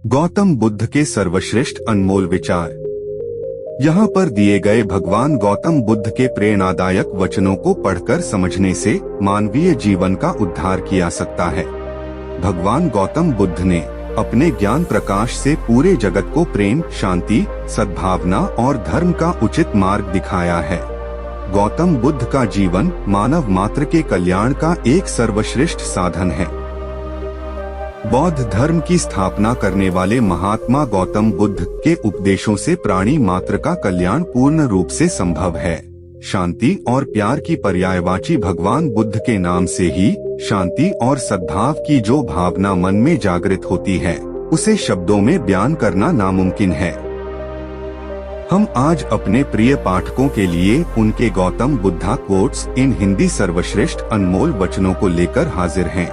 गौतम बुद्ध के सर्वश्रेष्ठ अनमोल विचार। यहाँ पर दिए गए भगवान गौतम बुद्ध के प्रेरणादायक वचनों को पढ़कर समझने से मानवीय जीवन का उद्धार किया सकता है। भगवान गौतम बुद्ध ने अपने ज्ञान प्रकाश से पूरे जगत को प्रेम, शांति, सद्भावना और धर्म का उचित मार्ग दिखाया है। गौतम बुद्ध का जीवन मानव मात्र के कल्याण का एक सर्वश्रेष्ठ साधन है। बौद्ध धर्म की स्थापना करने वाले महात्मा गौतम बुद्ध के उपदेशों से प्राणी मात्र का कल्याण पूर्ण रूप से संभव है। शांति और प्यार की पर्यायवाची भगवान बुद्ध के नाम से ही शांति और सद्भाव की जो भावना मन में जागृत होती है, उसे शब्दों में बयान करना नामुमकिन है। हम आज अपने प्रिय पाठकों के लिए उनके गौतम बुद्धा कोट्स इन हिंदी सर्वश्रेष्ठ अनमोल वचनों को लेकर हाजिर हैं।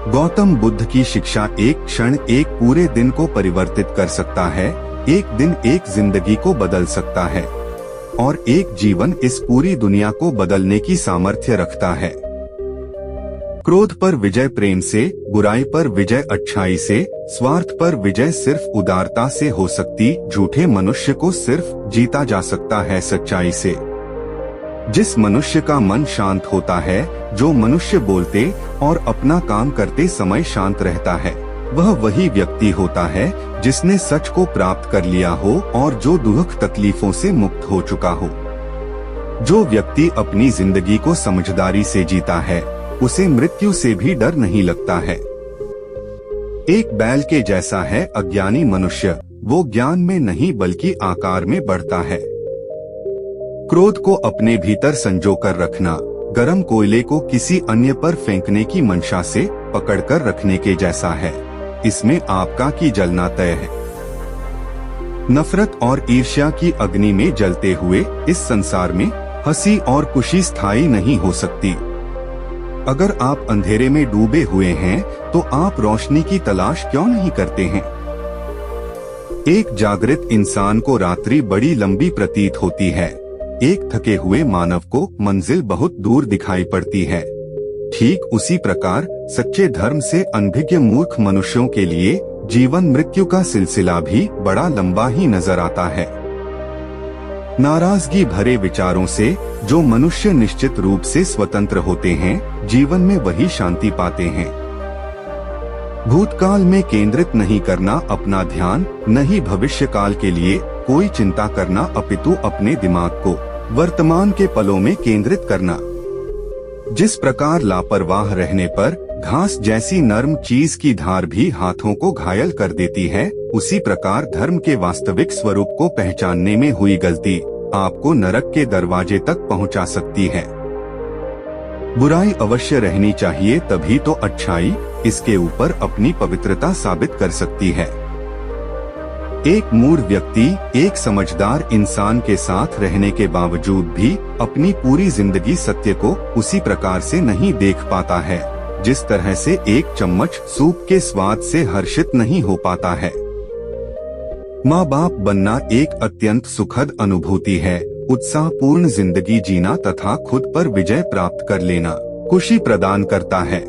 गौतम बुद्ध की शिक्षा एक क्षण एक पूरे दिन को परिवर्तित कर सकता है, एक दिन एक जिंदगी को बदल सकता है और एक जीवन इस पूरी दुनिया को बदलने की सामर्थ्य रखता है। क्रोध पर विजय प्रेम से, बुराई पर विजय अच्छाई से, स्वार्थ पर विजय सिर्फ उदारता से हो सकती, झूठे मनुष्य को सिर्फ जीता जा सकता है सच्चाई से। जिस मनुष्य का मन शांत होता है, जो मनुष्य बोलते और अपना काम करते समय शांत रहता है, वह वही व्यक्ति होता है जिसने सच को प्राप्त कर लिया हो और जो दुख तकलीफों से मुक्त हो चुका हो। जो व्यक्ति अपनी जिंदगी को समझदारी से जीता है, उसे मृत्यु से भी डर नहीं लगता है। एक बैल के जैसा है अज्ञानी मनुष्य, वो ज्ञान में नहीं बल्कि आकार में बढ़ता है। क्रोध को अपने भीतर संजो कर रखना गर्म कोयले को किसी अन्य पर फेंकने की मंशा से पकड़कर रखने के जैसा है। इसमें आपका की जलना तय है। नफरत और ईर्ष्या की अग्नि में जलते हुए इस संसार में हंसी और खुशी स्थायी नहीं हो सकती। अगर आप अंधेरे में डूबे हुए हैं, तो आप रोशनी की तलाश क्यों नहीं करते हैं? एक जागृत इंसान को रात्रि बड़ी लंबी प्रतीत होती है, एक थके हुए मानव को मंजिल बहुत दूर दिखाई पड़ती है। ठीक उसी प्रकार सच्चे धर्म से अनभिज्ञ मूर्ख मनुष्यों के लिए जीवन मृत्यु का सिलसिला भी बड़ा लंबा ही नजर आता है। नाराजगी भरे विचारों से जो मनुष्य निश्चित रूप से स्वतंत्र होते हैं, जीवन में वही शांति पाते हैं। भूतकाल में केंद्रित नहीं करना अपना ध्यान, न ही भविष्य काल के लिए कोई चिंता करना, अपितु अपने दिमाग को वर्तमान के पलों में केंद्रित करना। जिस प्रकार लापरवाह रहने पर घास जैसी नर्म चीज की धार भी हाथों को घायल कर देती है, उसी प्रकार धर्म के वास्तविक स्वरूप को पहचानने में हुई गलती आपको नरक के दरवाजे तक पहुंचा सकती है। बुराई अवश्य रहनी चाहिए, तभी तो अच्छाई इसके ऊपर अपनी पवित्रता साबित कर सकती है। एक मूढ़ व्यक्ति एक समझदार इंसान के साथ रहने के बावजूद भी अपनी पूरी जिंदगी सत्य को उसी प्रकार से नहीं देख पाता है, जिस तरह से एक चम्मच सूप के स्वाद से हर्षित नहीं हो पाता है। माँ बाप बनना एक अत्यंत सुखद अनुभूति है। उत्साहपूर्ण जिंदगी जीना तथा खुद पर विजय प्राप्त कर लेना खुशी प्रदान करता है।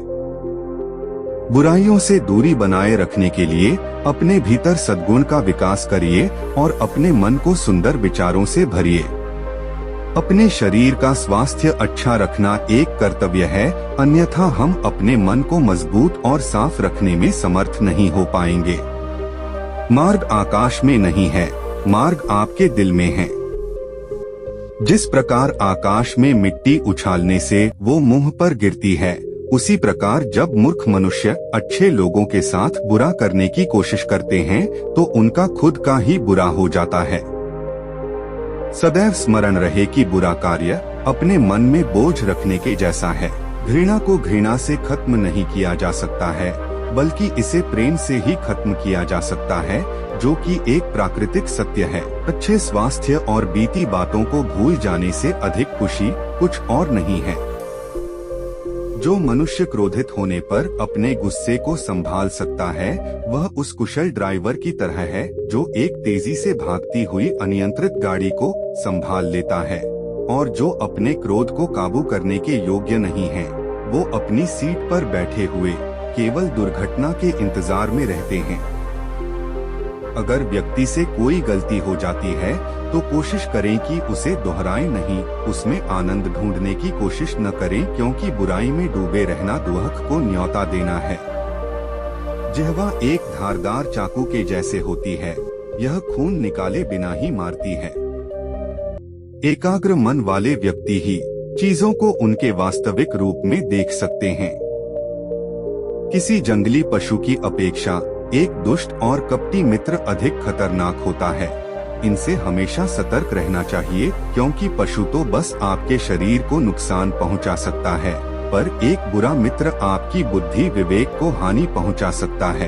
बुराइयों से दूरी बनाए रखने के लिए अपने भीतर सद्गुण का विकास करिए और अपने मन को सुंदर विचारों से भरिए। अपने शरीर का स्वास्थ्य अच्छा रखना एक कर्तव्य है, अन्यथा हम अपने मन को मजबूत और साफ रखने में समर्थ नहीं हो पाएंगे। मार्ग आकाश में नहीं है, मार्ग आपके दिल में है। जिस प्रकार आकाश में मिट्टी उछालने से वो मुंह पर गिरती है, उसी प्रकार जब मूर्ख मनुष्य अच्छे लोगों के साथ बुरा करने की कोशिश करते हैं, तो उनका खुद का ही बुरा हो जाता है। सदैव स्मरण रहे कि बुरा कार्य अपने मन में बोझ रखने के जैसा है। घृणा को घृणा से खत्म नहीं किया जा सकता है, बल्कि इसे प्रेम से ही खत्म किया जा सकता है, जो कि एक प्राकृतिक सत्य है। अच्छे स्वास्थ्य और बीती बातों को भूल जाने से अधिक खुशी कुछ और नहीं है। जो मनुष्य क्रोधित होने पर अपने गुस्से को संभाल सकता है, वह उस कुशल ड्राइवर की तरह है जो एक तेजी से भागती हुई अनियंत्रित गाड़ी को संभाल लेता है। और जो अपने क्रोध को काबू करने के योग्य नहीं है, वो अपनी सीट पर बैठे हुए केवल दुर्घटना के इंतजार में रहते हैं। अगर व्यक्ति से कोई गलती हो जाती है तो कोशिश करें कि उसे दोहराएं नहीं, उसमें आनंद ढूंढने की कोशिश न करें, क्योंकि बुराई में डूबे रहना दुहक को न्योता देना है। जिह्वा एक धारदार चाकू के जैसे होती है, यह खून निकाले बिना ही मारती है। एकाग्र मन वाले व्यक्ति ही चीजों को उनके वास्तविक रूप में देख सकते हैं। किसी जंगली पशु की अपेक्षा एक दुष्ट और कपटी मित्र अधिक खतरनाक होता है। इनसे हमेशा सतर्क रहना चाहिए, क्योंकि पशु तो बस आपके शरीर को नुकसान पहुंचा सकता है, पर एक बुरा मित्र आपकी बुद्धि विवेक को हानि पहुंचा सकता है।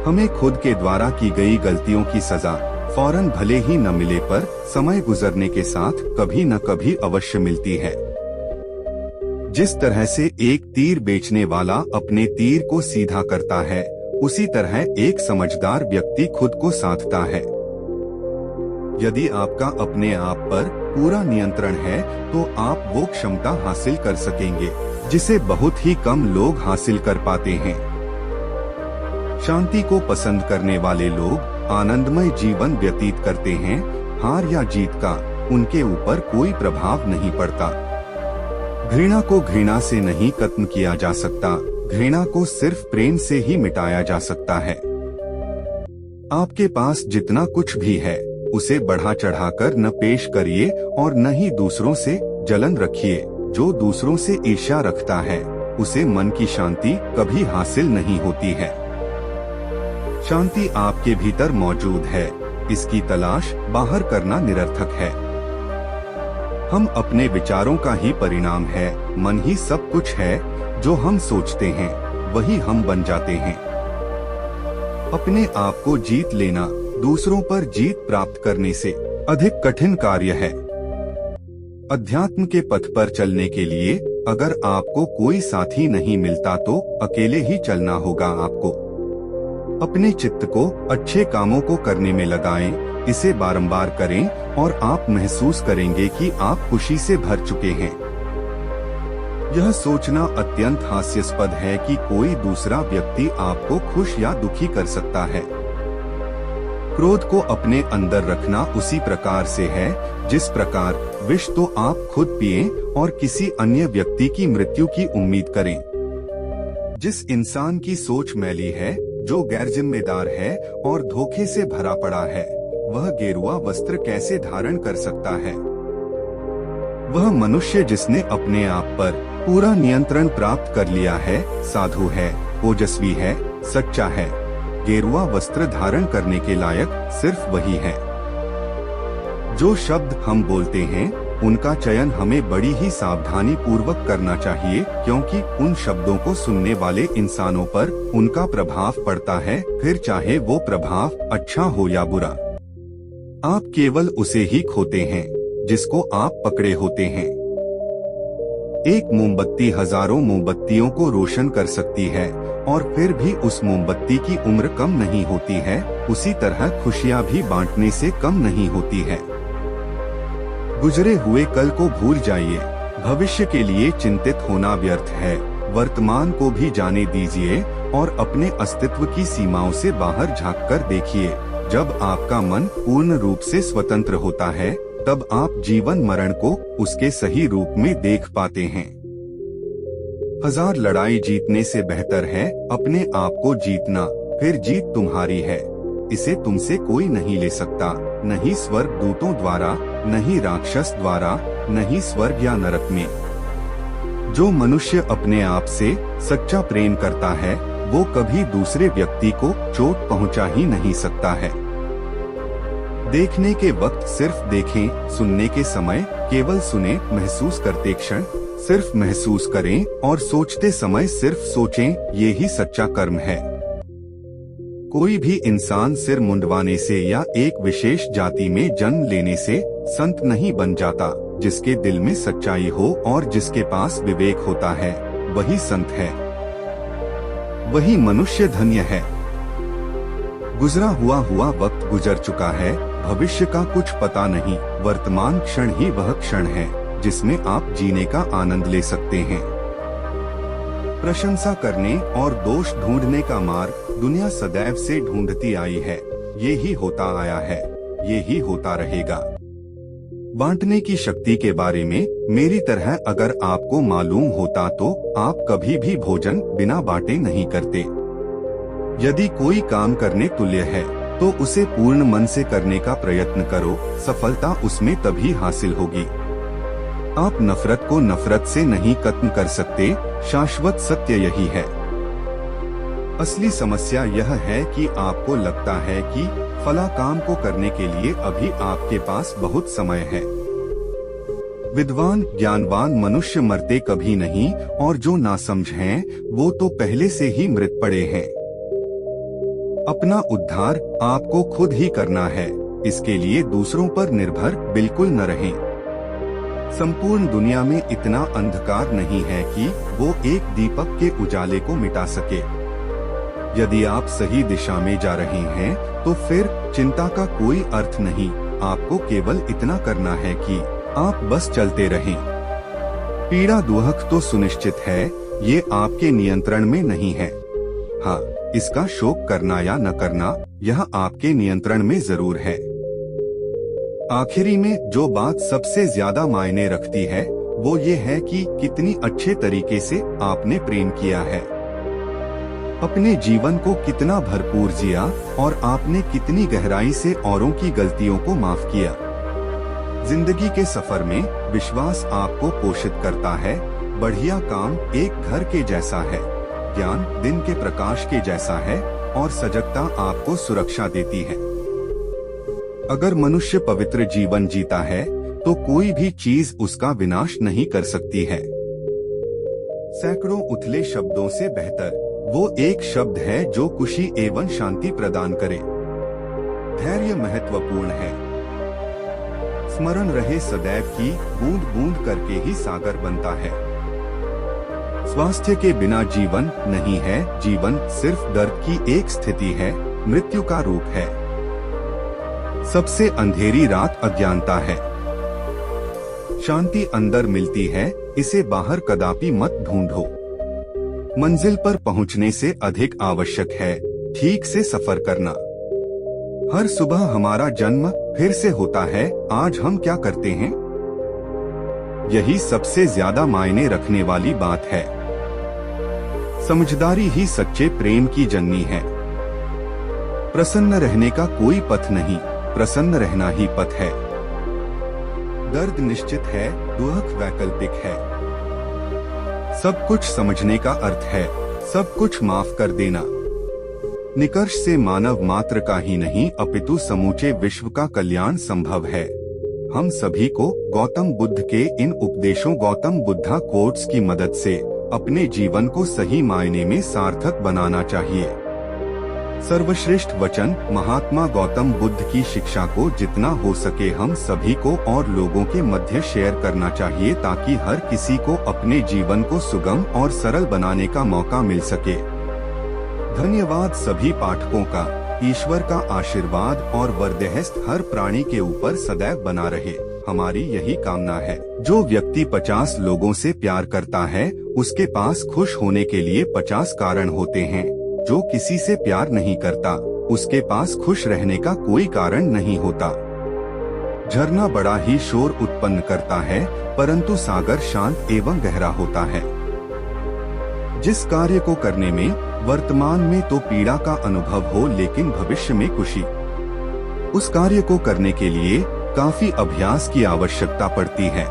हमें खुद के द्वारा की गई गलतियों की सजा फौरन भले ही न मिले, पर समय गुजरने के साथ कभी न कभी अवश्य मिलती है। जिस तरह से एक तीर बेचने वाला अपने तीर को सीधा करता है, उसी तरह एक समझदार व्यक्ति खुद को साधता है। यदि आपका अपने आप पर पूरा नियंत्रण है तो आप वो क्षमता हासिल कर सकेंगे जिसे बहुत ही कम लोग हासिल कर पाते हैं। शांति को पसंद करने वाले लोग आनंदमय जीवन व्यतीत करते हैं। हार या जीत का उनके ऊपर कोई प्रभाव नहीं पड़ता। घृणा को घृणा से नहीं खत्म किया जा सकता, घृणा को सिर्फ प्रेम से ही मिटाया जा सकता है। आपके पास जितना कुछ भी है उसे बढ़ा चढ़ाकर न पेश करिए और न ही दूसरों से जलन रखिए। जो दूसरों से ईर्ष्या रखता है उसे मन की शांति कभी हासिल नहीं होती है। शांति आपके भीतर मौजूद है, इसकी तलाश बाहर करना निरर्थक है। हम अपने विचारों का ही परिणाम है। मन ही सब कुछ है। जो हम सोचते हैं वही हम बन जाते हैं। अपने आप को जीत लेना दूसरों पर जीत प्राप्त करने से अधिक कठिन कार्य है। अध्यात्म के पथ पर चलने के लिए अगर आपको कोई साथी नहीं मिलता तो अकेले ही चलना होगा आपको। अपने चित्त को अच्छे कामों को करने में लगाएं, इसे बारंबार करें और आप महसूस करेंगे कि आप खुशी से भर चुके हैं। यह सोचना अत्यंत हास्यास्पद है कि कोई दूसरा व्यक्ति आपको खुश या दुखी कर सकता है। क्रोध को अपने अंदर रखना उसी प्रकार से है जिस प्रकार विष तो आप खुद पिएं और किसी अन्य व्यक्ति की मृत्यु की उम्मीद करें। जिस इंसान की सोच मैली है, जो गैर जिम्मेदार है और धोखे से भरा पड़ा है, वह गेरुआ वस्त्र कैसे धारण कर सकता है? वह मनुष्य जिसने अपने आप पर पूरा नियंत्रण प्राप्त कर लिया है, साधु है, ओजस्वी है, सच्चा है। गेरुआ वस्त्र धारण करने के लायक सिर्फ वही है। जो शब्द हम बोलते हैं उनका चयन हमें बड़ी ही सावधानी पूर्वक करना चाहिए, क्योंकि उन शब्दों को सुनने वाले इंसानों पर उनका प्रभाव पड़ता है, फिर चाहे वो प्रभाव अच्छा हो या बुरा। आप केवल उसे ही खोते हैं जिसको आप पकड़े होते हैं। एक मोमबत्ती हजारों मोमबत्तियों को रोशन कर सकती है और फिर भी उस मोमबत्ती की उम्र कम नहीं होती है। उसी तरह खुशियाँ भी बांटने से कम नहीं होती है। गुजरे हुए कल को भूल जाइए, भविष्य के लिए चिंतित होना व्यर्थ है। वर्तमान को भी जाने दीजिए और अपने अस्तित्व की सीमाओं से बाहर झांककर देखिए। जब आपका मन पूर्ण रूप से स्वतंत्र होता है, तब आप जीवन मरण को उसके सही रूप में देख पाते हैं। 1000 लड़ाई जीतने से बेहतर है अपने आप को जीतना, फिर जीत तुम्हारी है। इसे तुमसे कोई नहीं ले सकता, न ही स्वर्ग दूतों द्वारा, न ही राक्षस द्वारा, न ही स्वर्ग या नरक में। जो मनुष्य अपने आप से सच्चा प्रेम करता है, वो कभी दूसरे व्यक्ति को चोट पहुंचा ही नहीं सकता है। देखने के वक्त सिर्फ देखें, सुनने के समय केवल सुने, महसूस करते क्षण सिर्फ महसूस करें और सोचते समय सिर्फ सोचें, ये ही सच्चा कर्म है। कोई भी इंसान सिर मुंडवाने से या एक विशेष जाति में जन्म लेने से संत नहीं बन जाता। जिसके दिल में सच्चाई हो और जिसके पास विवेक होता है, वही संत है, वही मनुष्य धन्य है। गुजरा हुआ वक्त गुजर चुका है, भविष्य का कुछ पता नहीं। वर्तमान क्षण ही वह क्षण है जिसमें आप जीने का आनंद ले सकते हैं। प्रशंसा करने और दोष ढूंढने का मार्ग दुनिया सदैव से ढूंढती आई है। ये ही होता आया है, ये ही होता रहेगा। बांटने की शक्ति के बारे में मेरी तरह अगर आपको मालूम होता तो आप कभी भी भोजन बिना बांटे नहीं करते। यदि कोई काम करने तुल्य है तो उसे पूर्ण मन से करने का प्रयत्न करो, सफलता उसमें तभी हासिल होगी। आप नफरत को नफरत से नहीं खत्म कर सकते, शाश्वत सत्य यही है। असली समस्या यह है कि आपको लगता है कि फला काम को करने के लिए अभी आपके पास बहुत समय है। विद्वान ज्ञानवान मनुष्य मरते कभी नहीं, और जो नासमझ हैं वो तो पहले से ही मृत पड़े हैं। अपना उद्धार आपको खुद ही करना है, इसके लिए दूसरों पर निर्भर बिल्कुल न रहें। संपूर्ण दुनिया में इतना अंधकार नहीं है कि वो एक दीपक के उजाले को मिटा सके। यदि आप सही दिशा में जा रहे हैं तो फिर चिंता का कोई अर्थ नहीं। आपको केवल इतना करना है कि आप बस चलते रहें। पीड़ा दुख तो सुनिश्चित है, ये आपके नियंत्रण में नहीं है। हाँ, इसका शोक करना या न करना यह आपके नियंत्रण में जरूर है। आखिरी में जो बात सबसे ज्यादा मायने रखती है वो ये है कि कितनी अच्छे तरीके से आपने प्रेम किया है, अपने जीवन को कितना भरपूर जिया और आपने कितनी गहराई से औरों की गलतियों को माफ किया। जिंदगी के सफर में विश्वास आपको पोषित करता है। बढ़िया काम एक घर के जैसा है, ज्ञान दिन के प्रकाश के जैसा है और सजगता आपको सुरक्षा देती है। अगर मनुष्य पवित्र जीवन जीता है तो कोई भी चीज उसका विनाश नहीं कर सकती है। सैकड़ों उथले शब्दों से बेहतर वो एक शब्द है जो खुशी एवं शांति प्रदान करे। धैर्य महत्वपूर्ण है। स्मरण रहे सदैव की बूंद बूंद करके ही सागर बनता है। स्वास्थ्य के बिना जीवन नहीं है, जीवन सिर्फ दर्द की एक स्थिति है, मृत्यु का रूप है। सबसे अंधेरी रात अज्ञानता है। शांति अंदर मिलती है, इसे बाहर कदापि मत ढूंढो। मंजिल पर पहुंचने से अधिक आवश्यक है ठीक से सफर करना। हर सुबह हमारा जन्म फिर से होता है, आज हम क्या करते हैं, यही सबसे ज्यादा मायने रखने वाली बात है। समझदारी ही सच्चे प्रेम की जननी है। प्रसन्न रहने का कोई पथ नहीं, प्रसन्न रहना ही पथ है। दर्द निश्चित है, दुख वैकल्पिक है। सब कुछ समझने का अर्थ है सब कुछ माफ कर देना। निकर्ष से मानव मात्र का ही नहीं अपितु समूचे विश्व का कल्याण संभव है। हम सभी को गौतम बुद्ध के इन उपदेशों गौतम बुद्धा कोट्स की मदद से अपने जीवन को सही मायने में सार्थक बनाना चाहिए। सर्वश्रेष्ठ वचन महात्मा गौतम बुद्ध की शिक्षा को जितना हो सके हम सभी को और लोगों के मध्य शेयर करना चाहिए ताकि हर किसी को अपने जीवन को सुगम और सरल बनाने का मौका मिल सके। धन्यवाद सभी पाठकों का। ईश्वर का आशीर्वाद और वरदहस्त हर प्राणी के ऊपर सदैव बना रहे, हमारी यही कामना है। जो व्यक्ति 50 लोगों से प्यार करता है उसके पास खुश होने के लिए 50 कारण होते हैं। जो किसी से प्यार नहीं करता उसके पास खुश रहने का कोई कारण नहीं होता। झरना बड़ा ही शोर उत्पन्न करता है परंतु सागर शांत एवं गहरा होता है। जिस कार्य को करने में वर्तमान में तो पीड़ा का अनुभव हो लेकिन भविष्य में खुशी, उस कार्य को करने के लिए काफी अभ्यास की आवश्यकता पड़ती है।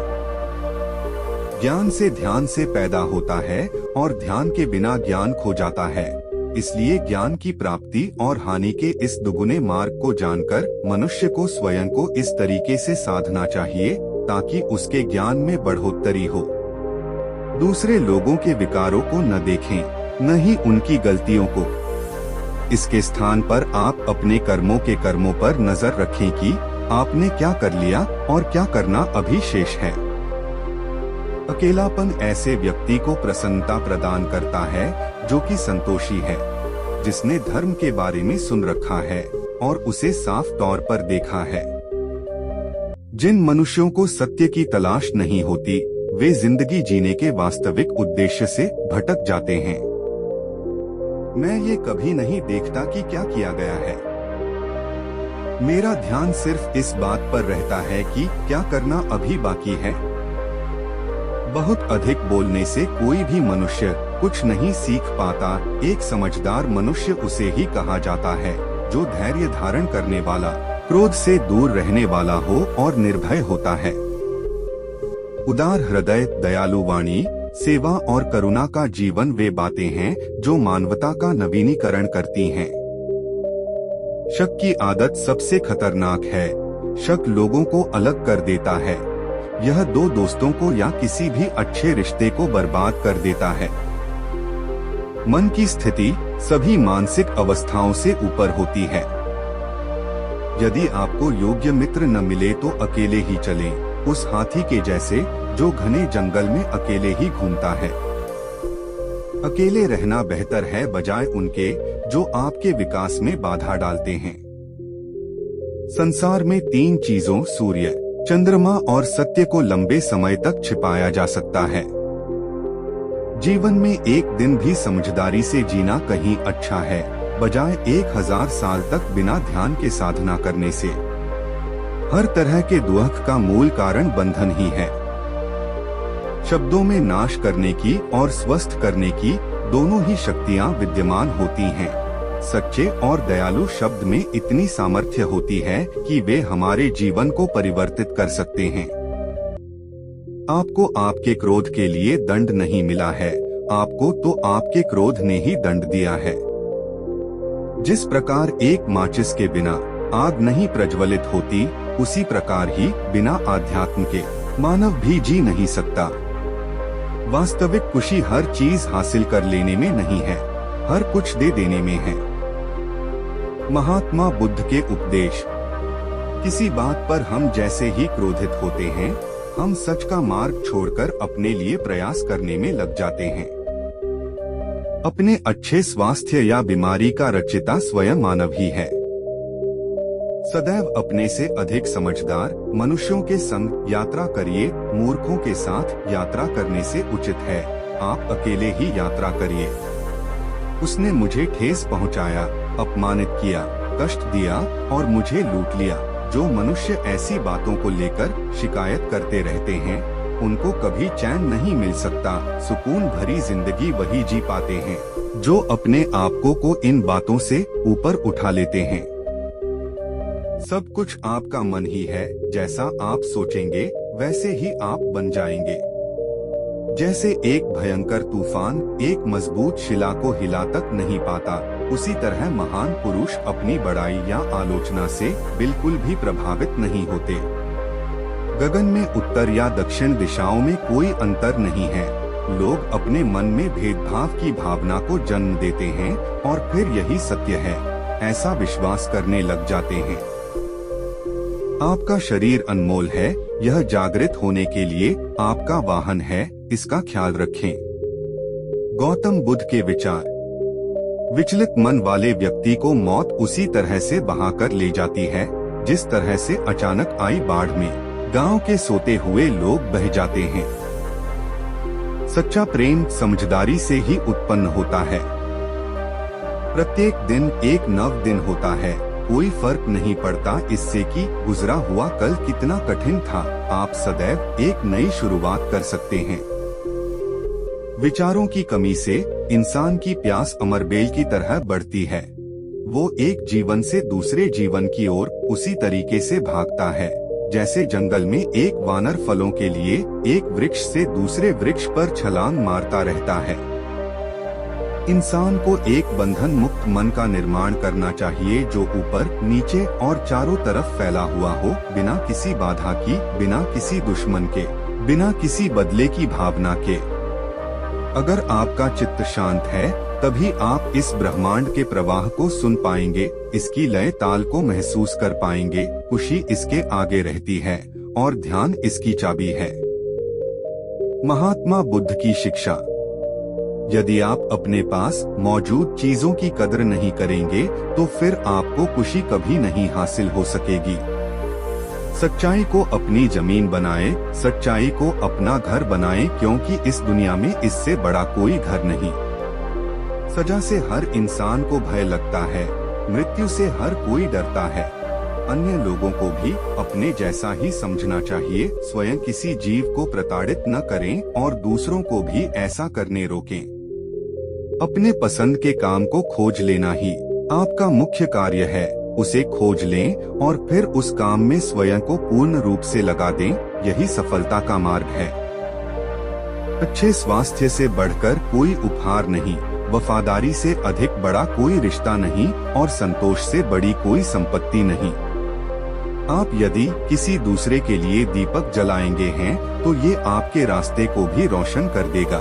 ज्ञान से ध्यान से पैदा होता है और ध्यान के बिना ज्ञान खो जाता है। इसलिए ज्ञान की प्राप्ति और हानि के इस दुगुने मार्ग को जानकर मनुष्य को स्वयं को इस तरीके से साधना चाहिए ताकि उसके ज्ञान में बढ़ोतरी हो। दूसरे लोगों के विकारों को न देखें, न ही उनकी गलतियों को। इसके स्थान पर आप अपने कर्मों पर नजर रखें कि आपने क्या कर लिया और क्या करना अभी शेष है। अकेलापन ऐसे व्यक्ति को प्रसन्नता प्रदान करता है जो कि संतोषी है, जिसने धर्म के बारे में सुन रखा है और उसे साफ तौर पर देखा है। जिन मनुष्यों को सत्य की तलाश नहीं होती वे जिंदगी जीने के वास्तविक उद्देश्य से भटक जाते हैं। मैं ये कभी नहीं देखता कि क्या किया गया है। मेरा ध्यान सिर्फ इस बात पर रहता है कि क्या करना अभी बाकी है। बहुत अधिक बोलने से कोई भी मनुष्य कुछ नहीं सीख पाता। एक समझदार मनुष्य उसे ही कहा जाता है जो धैर्य धारण करने वाला, क्रोध से दूर रहने वाला हो और निर्भय होता है। उदार हृदय, दयालु वाणी, सेवा और करुणा का जीवन वे बातें हैं जो मानवता का नवीनीकरण करती हैं। शक की आदत सबसे खतरनाक है। शक लोगों को अलग कर देता है। यह दो दोस्तों को या किसी भी अच्छे रिश्ते को बर्बाद कर देता है। मन की स्थिति सभी मानसिक अवस्थाओं से ऊपर होती है। यदि आपको योग्य मित्र न मिले तो अकेले ही चलें, उस हाथी के जैसे जो घने जंगल में अकेले ही घूमता है। अकेले रहना बेहतर है बजाय उनके जो आपके विकास में बाधा डालते हैं। संसार में 3 चीजों सूर्य, चंद्रमा और सत्य को लंबे समय तक छिपाया जा सकता है। जीवन में एक दिन भी समझदारी से जीना कहीं अच्छा है बजाय 1000 साल तक बिना ध्यान के साधना करने से। हर तरह के दुख का मूल कारण बंधन ही है। शब्दों में नाश करने की और स्वस्थ करने की दोनों ही शक्तियां विद्यमान होती हैं। सच्चे और दयालु शब्द में इतनी सामर्थ्य होती है कि वे हमारे जीवन को परिवर्तित कर सकते हैं। आपको आपके क्रोध के लिए दंड नहीं मिला है, आपको तो आपके क्रोध ने ही दंड दिया है। जिस प्रकार एक माचिस के बिना आग नहीं प्रज्वलित होती, उसी प्रकार ही बिना आध्यात्म के मानव भी जी नहीं सकता। वास्तविक खुशी हर चीज हासिल कर लेने में नहीं है, हर कुछ दे देने में है। महात्मा बुद्ध के उपदेश। किसी बात पर हम जैसे ही क्रोधित होते हैं, हम सच का मार्ग छोड़कर अपने लिए प्रयास करने में लग जाते हैं। अपने अच्छे स्वास्थ्य या बीमारी का रचयिता स्वयं मानव ही है। सदैव अपने से अधिक समझदार मनुष्यों के संग यात्रा करिए, मूर्खों के साथ यात्रा करने से उचित है आप अकेले ही यात्रा करिए। उसने मुझे ठेस पहुंचाया, अपमानित किया, कष्ट दिया और मुझे लूट लिया। जो मनुष्य ऐसी बातों को लेकर शिकायत करते रहते हैं, उनको कभी चैन नहीं मिल सकता। सुकून भरी जिंदगी वही जी पाते हैं जो अपने आप को इन बातों से ऊपर उठा लेते हैं। सब कुछ आपका मन ही है, जैसा आप सोचेंगे वैसे ही आप बन जाएंगे। जैसे एक भयंकर तूफान एक मजबूत शिला को हिला तक नहीं पाता, उसी तरह महान पुरुष अपनी बड़ाई या आलोचना से बिल्कुल भी प्रभावित नहीं होते। गगन में उत्तर या दक्षिण दिशाओं में कोई अंतर नहीं है। लोग अपने मन में भेदभाव की भावना को जन्म देते हैं और फिर यही सत्य है ऐसा विश्वास करने लग जाते हैं। आपका शरीर अनमोल है, यह जागृत होने के लिए आपका वाहन है, इसका ख्याल रखें। गौतम बुद्ध के विचार। विचलित मन वाले व्यक्ति को मौत उसी तरह से बहाकर ले जाती है जिस तरह से अचानक आई बाढ़ में गांव के सोते हुए लोग बह जाते हैं। सच्चा प्रेम समझदारी से ही उत्पन्न होता है। प्रत्येक दिन एक नव दिन होता है, कोई फर्क नहीं पड़ता इससे कि गुजरा हुआ कल कितना कठिन था। आप सदैव एक नई शुरुआत कर सकते हैं। विचारों की कमी से इंसान की प्यास अमरबेल की तरह बढ़ती है। वो एक जीवन से दूसरे जीवन की ओर उसी तरीके से भागता है जैसे जंगल में एक वानर फलों के लिए एक वृक्ष से दूसरे वृक्ष पर छलांग मारता रहता है। इंसान को एक बंधन मुक्त मन का निर्माण करना चाहिए जो ऊपर, नीचे और चारों तरफ फैला हुआ हो, बिना किसी बाधा की, बिना किसी दुश्मन के, बिना किसी बदले की भावना के। अगर आपका चित्त शांत है, तभी आप इस ब्रह्मांड के प्रवाह को सुन पाएंगे, इसकी लय ताल को महसूस कर पाएंगे। खुशी इसके आगे रहती है और ध्यान इसकी चाबी है। महात्मा बुद्ध की शिक्षा। यदि आप अपने पास मौजूद चीजों की कदर नहीं करेंगे तो फिर आपको खुशी कभी नहीं हासिल हो सकेगी। सच्चाई को अपनी जमीन बनाए, सच्चाई को अपना घर बनाए, क्योंकि इस दुनिया में इससे बड़ा कोई घर नहीं। सजा से हर इंसान को भय लगता है, मृत्यु से हर कोई डरता है। अन्य लोगों को भी अपने जैसा ही समझना चाहिए। स्वयं किसी जीव को प्रताड़ित न करें और दूसरों को भी ऐसा करने रोकें। अपने पसंद के काम को खोज लेना ही आपका मुख्य कार्य है। उसे खोज लें और फिर उस काम में स्वयं को पूर्ण रूप से लगा दें, यही सफलता का मार्ग है। अच्छे स्वास्थ्य से बढ़कर कोई उपहार नहीं, वफादारी से अधिक बड़ा कोई रिश्ता नहीं और संतोष से बड़ी कोई संपत्ति नहीं। आप यदि किसी दूसरे के लिए दीपक जलाएंगे हैं तो ये आपके रास्ते को भी रोशन कर देगा।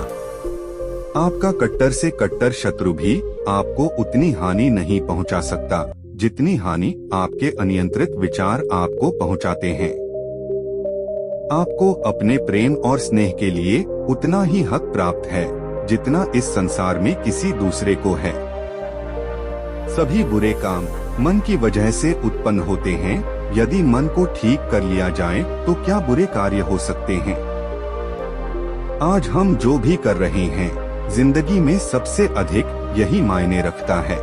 आपका कट्टर से कट्टर शत्रु भी आपको उतनी हानि नहीं पहुंचा सकता जितनी हानि आपके अनियंत्रित विचार आपको पहुंचाते हैं। आपको अपने प्रेम और स्नेह के लिए उतना ही हक प्राप्त है जितना इस संसार में किसी दूसरे को है। सभी बुरे काम मन की वजह से उत्पन्न होते हैं। यदि मन को ठीक कर लिया जाए तो क्या बुरे कार्य हो सकते हैं। आज हम जो भी कर रहे हैं, जिंदगी में सबसे अधिक यही मायने रखता है।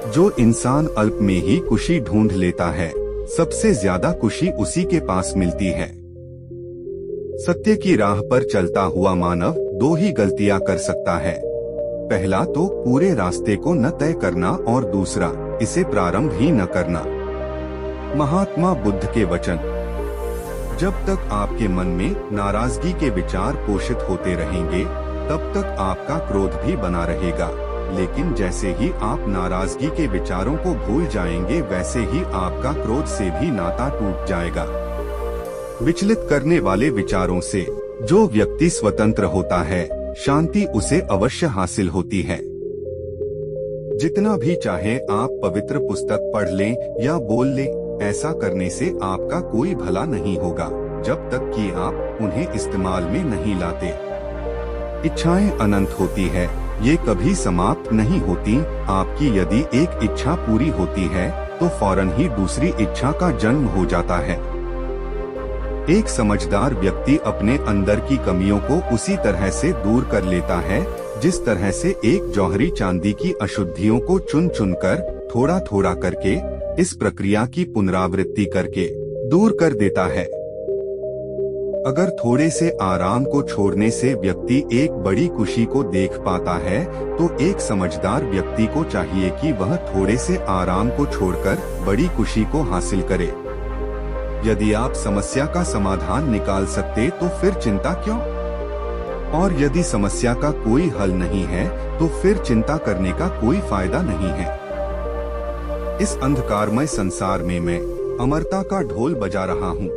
जो इंसान अल्प में ही खुशी ढूंढ लेता है, सबसे ज्यादा खुशी उसी के पास मिलती है। सत्य की राह पर चलता हुआ मानव दो ही गलतियां कर सकता है। पहला तो पूरे रास्ते को न तय करना और दूसरा इसे प्रारंभ ही न करना। महात्मा बुद्ध के वचन। जब तक आपके मन में नाराजगी के विचार पोषित होते रहेंगे, तब तक आपका क्रोध भी बना रहेगा। लेकिन जैसे ही आप नाराजगी के विचारों को भूल जाएंगे, वैसे ही आपका क्रोध से भी नाता टूट जाएगा। विचलित करने वाले विचारों से जो व्यक्ति स्वतंत्र होता है, शांति उसे अवश्य हासिल होती है। जितना भी चाहे आप पवित्र पुस्तक पढ़ लें या बोल लें, ऐसा करने से आपका कोई भला नहीं होगा जब तक कि आप उन्हें इस्तेमाल में नहीं लाते। इच्छाएं अनंत होती है, ये कभी समाप्त नहीं होती। आपकी यदि एक इच्छा पूरी होती है तो फौरन ही दूसरी इच्छा का जन्म हो जाता है। एक समझदार व्यक्ति अपने अंदर की कमियों को उसी तरह से दूर कर लेता है जिस तरह से एक जौहरी चांदी की अशुद्धियों को चुन चुनकर थोड़ा थोड़ा करके इस प्रक्रिया की पुनरावृत्ति करके दूर कर देता है। अगर थोड़े से आराम को छोड़ने से व्यक्ति एक बड़ी खुशी को देख पाता है, तो एक समझदार व्यक्ति को चाहिए कि वह थोड़े से आराम को छोड़कर बड़ी खुशी को हासिल करे। यदि आप समस्या का समाधान निकाल सकते तो फिर चिंता क्यों? और यदि समस्या का कोई हल नहीं है तो फिर चिंता करने का कोई फायदा नहीं है। इस अंधकारमय संसार में मैं अमरता का ढोल बजा रहा हूँ।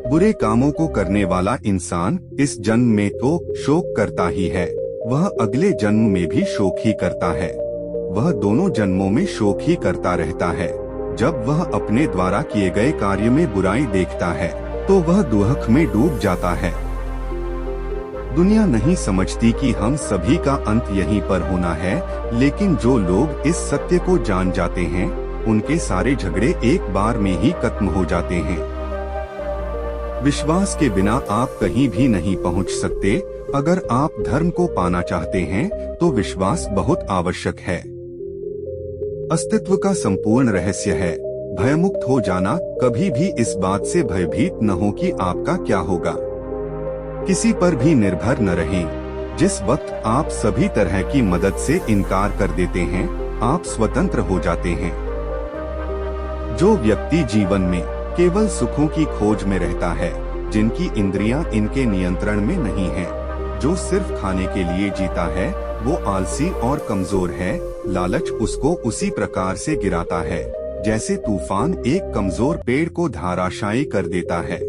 बुरे कामों को करने वाला इंसान इस जन्म में तो शोक करता ही है, वह अगले जन्म में भी शोक ही करता है। वह दोनों जन्मों में शोक ही करता रहता है। जब वह अपने द्वारा किए गए कार्य में बुराई देखता है तो वह दुख में डूब जाता है। दुनिया नहीं समझती कि हम सभी का अंत यहीं पर होना है, लेकिन जो लोग इस सत्य को जान जाते हैं, उनके सारे झगड़े एक बार में ही खत्म हो जाते हैं। विश्वास के बिना आप कहीं भी नहीं पहुंच सकते। अगर आप धर्म को पाना चाहते हैं तो विश्वास बहुत आवश्यक है। अस्तित्व का संपूर्ण रहस्य है भयमुक्त हो जाना। कभी भी इस बात से भयभीत न हो कि आपका क्या होगा। किसी पर भी निर्भर न रहें। जिस वक्त आप सभी तरह की मदद से इनकार कर देते हैं, आप स्वतंत्र हो जाते हैं। जो व्यक्ति जीवन में केवल सुखों की खोज में रहता है, जिनकी इंद्रियां इनके नियंत्रण में नहीं है, जो सिर्फ खाने के लिए जीता है, वो आलसी और कमजोर है। लालच उसको उसी प्रकार से गिराता है जैसे तूफान एक कमजोर पेड़ को धराशायी कर देता है।